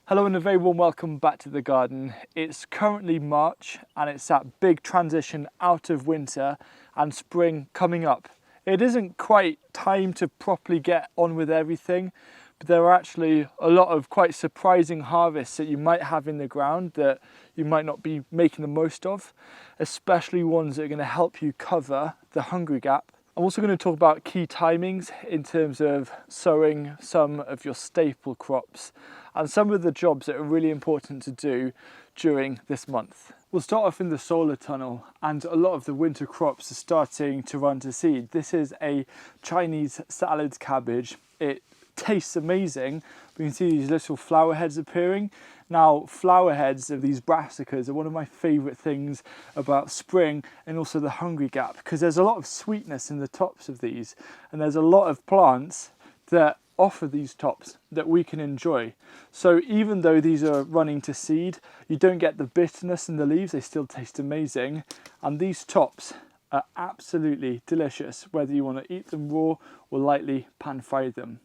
Hello and a very warm welcome back to the garden. It's currently March and it's that big transition out of winter and spring coming up. It isn't quite time to properly get on with everything, but there are actually a lot of quite surprising harvests that you might have in the ground that you might not be making the most of, especially ones that are going to help you cover the hungry gap. I'm also going to talk about key timings in terms of sowing some of your staple crops and some of the jobs that are really important to do during this month. We'll start off in the solar tunnel, and a lot of the winter crops are starting to run to seed. This is a Chinese salad cabbage. It tastes amazing. We can see these little flower heads appearing. Now, flower heads of these brassicas are one of my favourite things about spring and also the hungry gap, because there's a lot of sweetness in the tops of these, and there's a lot of plants that offer these tops that we can enjoy. So even though these are running to seed, you don't get the bitterness in the leaves. They still taste amazing, and these tops are absolutely delicious, whether you want to eat them raw or lightly pan fry them.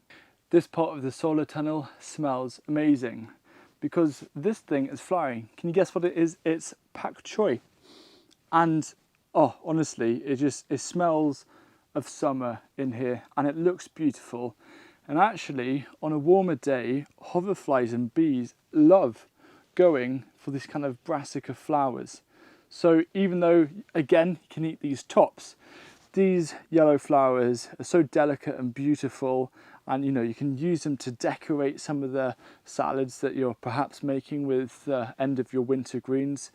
This part of the solar tunnel smells amazing because this thing is flowering. Can you guess what it is? It's pak choi. And oh, honestly, it smells of summer in here, and it looks beautiful. And actually, on a warmer day, hoverflies and bees love going for this kind of brassica flowers. So even though, again, you can eat these tops, these yellow flowers are so delicate and beautiful, and you can use them to decorate some of the salads that you're perhaps making with the end of your winter greens.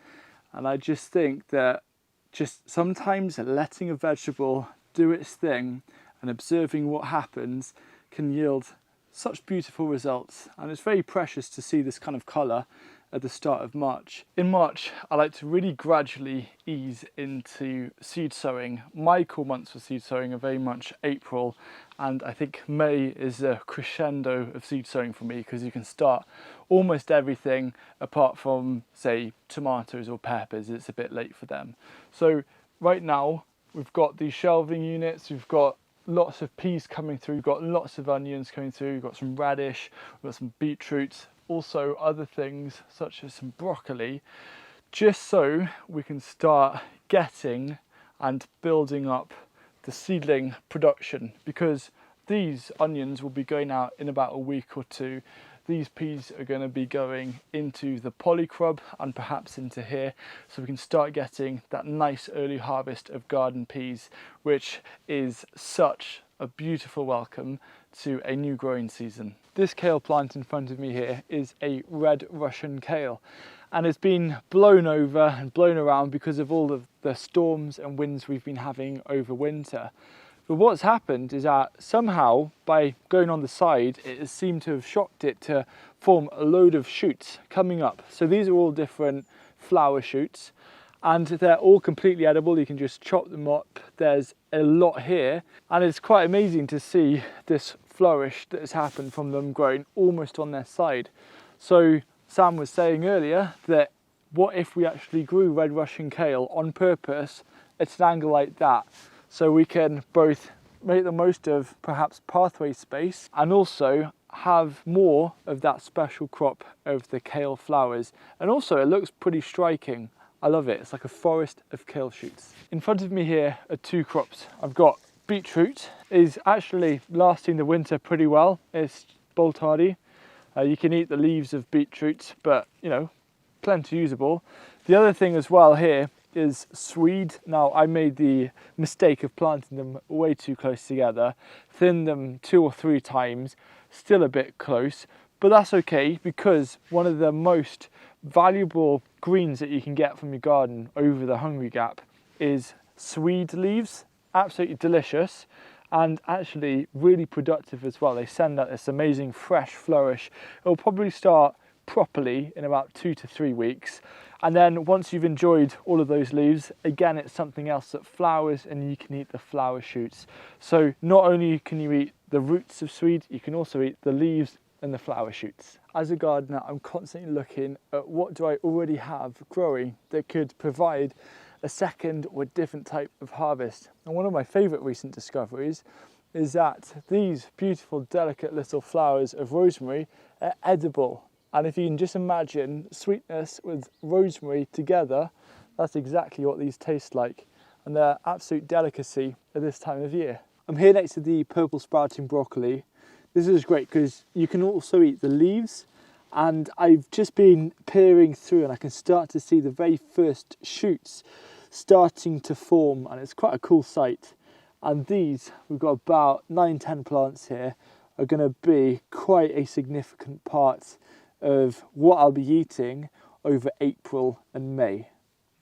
And I just think that just sometimes letting a vegetable do its thing and observing what happens can yield such beautiful results, and it's very precious to see this kind of colour at the start of March. In March, I like to really gradually ease into seed sowing. My core months for seed sowing are very much April, and I think May is a crescendo of seed sowing for me, because you can start almost everything apart from, say, tomatoes or peppers. It's a bit late for them. So right now we've got these shelving units, we've got lots of peas coming through, we've got lots of onions coming through, we've got some radish, we've got some beetroot, also other things such as some broccoli, just so we can start getting and building up the seedling production, because these onions will be going out in about a week or two. These peas are going to be going into the polycrub and perhaps into here, so we can start getting that nice early harvest of garden peas, which is such a beautiful welcome to a new growing season. This kale plant in front of me here is a red Russian kale, and it's been blown over and blown around because of all of the storms and winds we've been having over winter. But what's happened is that somehow, by going on the side, it has seemed to have shocked it to form a load of shoots coming up. So these are all different flower shoots, and they're all completely edible. You can just chop them up. There's a lot here, and it's quite amazing to see this flourish that has happened from them growing almost on their side. So Sam was saying earlier that what if we actually grew red Russian kale on purpose at an angle like that, so we can both make the most of perhaps pathway space and also have more of that special crop of the kale flowers. And also it looks pretty striking. I love it. It's like a forest of kale shoots. In front of me here are two crops. I've got beetroot. Is actually lasting the winter pretty well. It's bolt hardy. You can eat the leaves of beetroot, but plenty usable. The other thing as well here is swede. Now, I made the mistake of planting them way too close together, thinned them 2 or 3 times, still a bit close, but that's okay, because one of the most valuable greens that you can get from your garden over the hungry gap is swede leaves. Absolutely delicious, and actually really productive as well. They send out this amazing fresh flourish. It'll probably start properly in about 2 to 3 weeks, and then once you've enjoyed all of those leaves, again, it's something else that flowers, and you can eat the flower shoots. So not only can you eat the roots of swede, you can also eat the leaves and the flower shoots. As a gardener, I'm constantly looking at what do I already have growing that could provide a second or different type of harvest. And one of my favourite recent discoveries is that these beautiful, delicate little flowers of rosemary are edible. And if you can just imagine sweetness with rosemary together, that's exactly what these taste like. And they're absolute delicacy at this time of year. I'm here next to the purple sprouting broccoli. This is great because you can also eat the leaves, and I've just been peering through and I can start to see the very first shoots starting to form, and it's quite a cool sight. And these, we've got about 9-10 plants here, are going to be quite a significant part of what I'll be eating over April and May.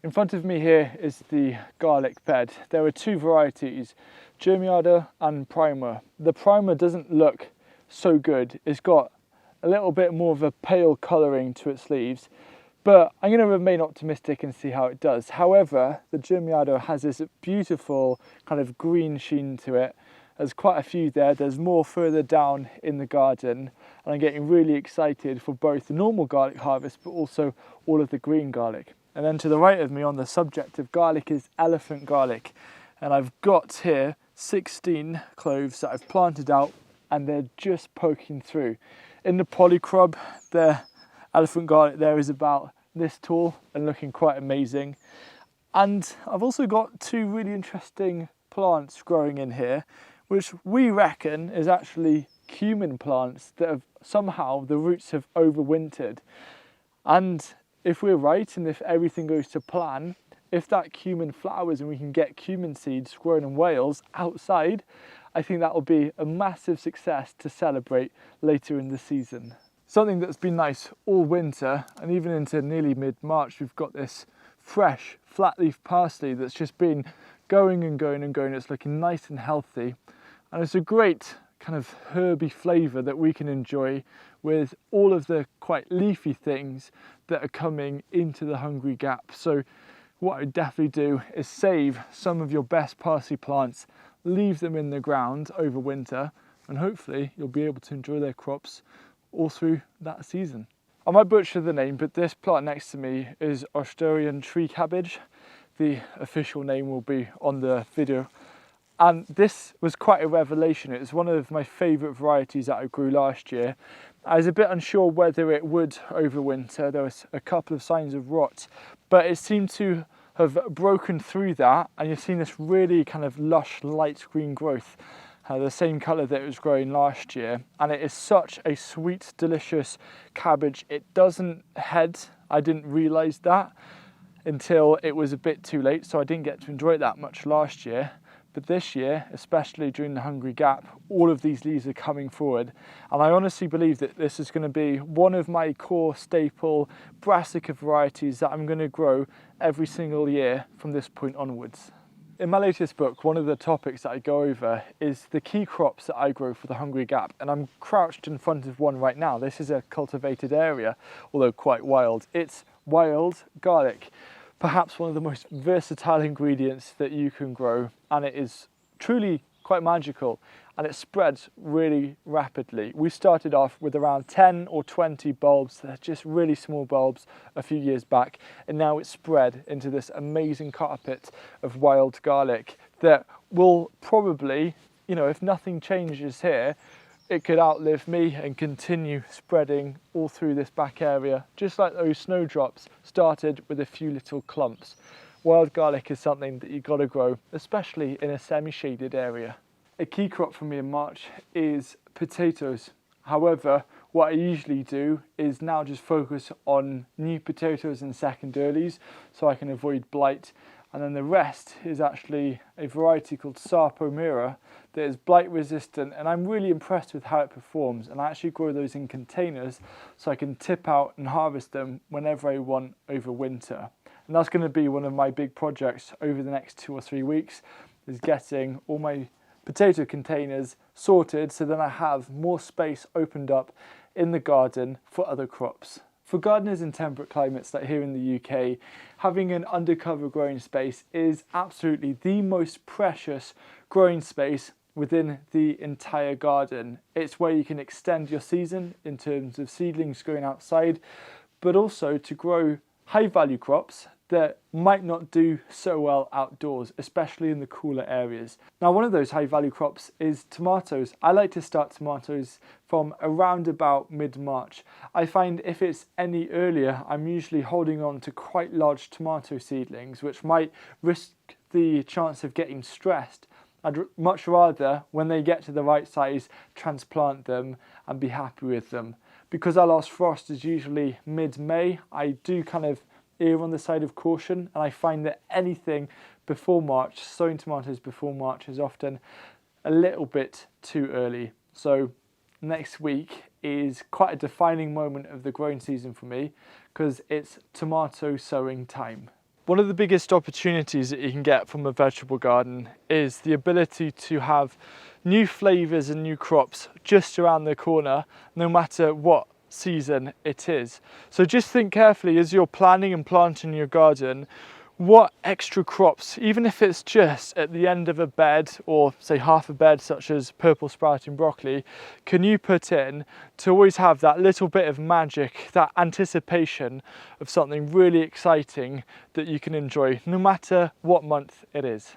In front of me here is the garlic bed. There are two varieties, Germiada and Primer. The Primer doesn't look so good. It's got a little bit more of a pale colouring to its leaves, but I'm going to remain optimistic and see how it does. However, the Germiada has this beautiful kind of green sheen to it. There's quite a few there. There's more further down in the garden, and I'm getting really excited for both the normal garlic harvest but also all of the green garlic. And then to the right of me on the subject of garlic is elephant garlic, and I've got here 16 cloves that I've planted out and they're just poking through. In the polycrub, the elephant garlic there is about this tall and looking quite amazing. And I've also got two really interesting plants growing in here, which we reckon is actually cumin plants that have somehow, the roots have overwintered. And if we're right, and if everything goes to plan, if that cumin flowers and we can get cumin seeds grown in Wales outside, I think that will be a massive success to celebrate later in the season. Something that's been nice all winter and even into nearly mid-March, we've got this fresh flat leaf parsley that's just been going and going and going. It's looking nice and healthy, and it's a great kind of herby flavour that we can enjoy with all of the quite leafy things that are coming into the Hungry Gap. So what I would definitely do is save some of your best parsley plants, leave them in the ground over winter, and hopefully you'll be able to enjoy their crops all through that season. I might butcher the name, but this plant next to me is Australian tree cabbage. The official name will be on the video. And this was quite a revelation. It was one of my favourite varieties that I grew last year. I was a bit unsure whether it would overwinter. There was a couple of signs of rot, but it seemed to have broken through that, and you've seen this really kind of lush light green growth, the same colour that it was growing last year. And it is such a sweet, delicious cabbage. It doesn't head. I didn't realise that until it was a bit too late, so I didn't get to enjoy it that much last year. But this year, especially during the Hungry Gap, all of these leaves are coming forward. And I honestly believe that this is going to be one of my core staple brassica varieties that I'm going to grow every single year from this point onwards. In my latest book, one of the topics that I go over is the key crops that I grow for the Hungry Gap. And I'm crouched in front of one right now. This is a cultivated area, although quite wild. It's wild garlic. Perhaps one of the most versatile ingredients that you can grow, and it is truly quite magical, and it spreads really rapidly. We started off with around 10 or 20 bulbs, they're just really small bulbs a few years back, and now it's spread into this amazing carpet of wild garlic that will probably, you know, if nothing changes here, it could outlive me and continue spreading all through this back area, just like those snowdrops started with a few little clumps. Wild garlic is something that you've got to grow, especially in a semi-shaded area. A key crop for me in March is potatoes. However, what I usually do is now just focus on new potatoes and second earlies so I can avoid blight. And then the rest is actually a variety called Sarpo Mira that is blight resistant, and I'm really impressed with how it performs. And I actually grow those in containers so I can tip out and harvest them whenever I want over winter. And that's going to be one of my big projects over the next 2 or 3 weeks, is getting all my potato containers sorted so then I have more space opened up in the garden for other crops. For gardeners in temperate climates like here in the UK, having an undercover growing space is absolutely the most precious growing space within the entire garden. It's where you can extend your season in terms of seedlings going outside, but also to grow high value crops that might not do so well outdoors, especially in the cooler areas. Now, one of those high value crops is tomatoes. I like to start tomatoes from around about mid-March. I find if it's any earlier, I'm usually holding on to quite large tomato seedlings, which might risk the chance of getting stressed. I'd much rather, when they get to the right size, transplant them and be happy with them. Because our last frost is usually mid-May, I do kind of err on the side of caution, and I find that anything before March, sowing tomatoes before March, is often a little bit too early. So next week is quite a defining moment of the growing season for me, because it's tomato sowing time. One of the biggest opportunities that you can get from a vegetable garden is the ability to have new flavours and new crops just around the corner, no matter what season it is. So just think carefully as you're planning and planting your garden, what extra crops, even if it's just at the end of a bed or say half a bed, such as purple sprouting broccoli, can you put in to always have that little bit of magic, that anticipation of something really exciting that you can enjoy no matter what month it is.